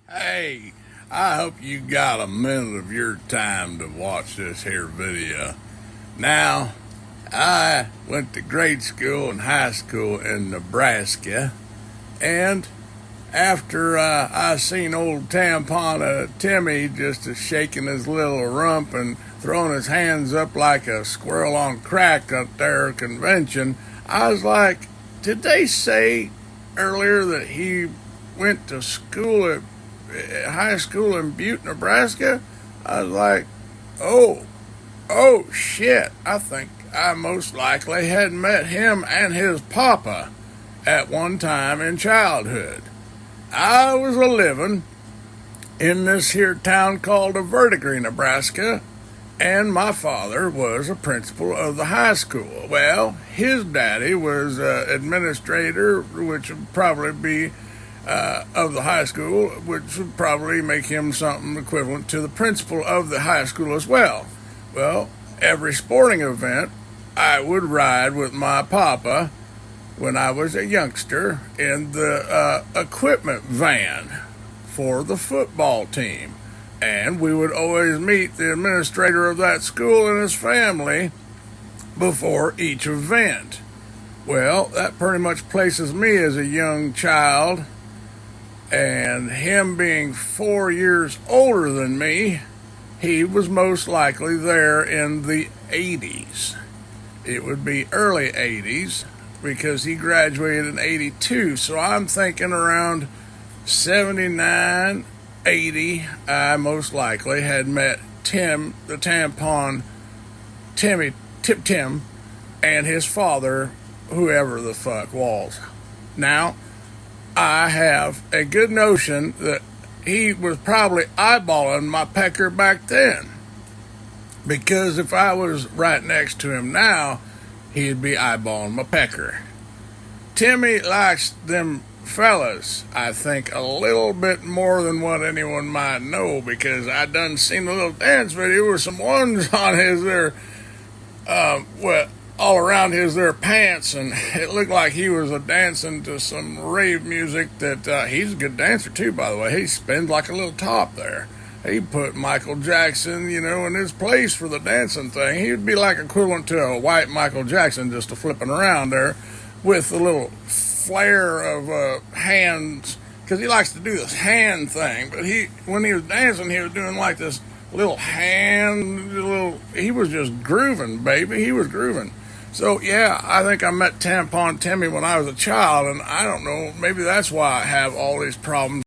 Hey, I hope you got a minute of your time to watch this here video. Now, I went to grade school and high school in Nebraska, and after I seen old Tampon Timmy just shaking his little rump and throwing his hands up like a squirrel on crack up there at convention, I was like, did they say earlier that he went to school at high school in Butte, Nebraska? I was like, oh shit, I think I most likely had met him and his papa at one time in childhood. I was a living in this here town called Verdigris, Nebraska, and my father was a principal of the high school. Well, his daddy was administrator, which would probably be of the high school, which would probably make him something equivalent to the principal of the high school as well. Well, every sporting event, I would ride with my papa when I was a youngster in the equipment van for the football team. And we would always meet the administrator of that school and his family before each event. Well, that pretty much places me as a young child, and him being 4 years older than me, he was most likely there in the 80s. It would be early 80s because he graduated in 82. So I'm thinking around 79, 80, I most likely had met Tim, the Tampon Timmy, Tim, and his father, whoever the fuck was. Now, I have a good notion that he was probably eyeballing my pecker back then. Because if I was right next to him now, he'd be eyeballing my pecker. Timmy likes them fellas, I think, a little bit more than what anyone might know, because I done seen a little dance video with some ones on his there, all around his there pants, and it looked like he was dancing to some rave music that he's a good dancer too, by the way. He spins like a little top there. He put Michael Jackson, in his place for the dancing thing. He'd be like equivalent to a white Michael Jackson, just a flipping around there with a little flare of hands, because he likes to do this hand thing. But when he was dancing, he was doing like this little hand, he was just grooving, baby. He was grooving. So, yeah, I think I met Tampon Timmy when I was a child, and I don't know, maybe that's why I have all these problems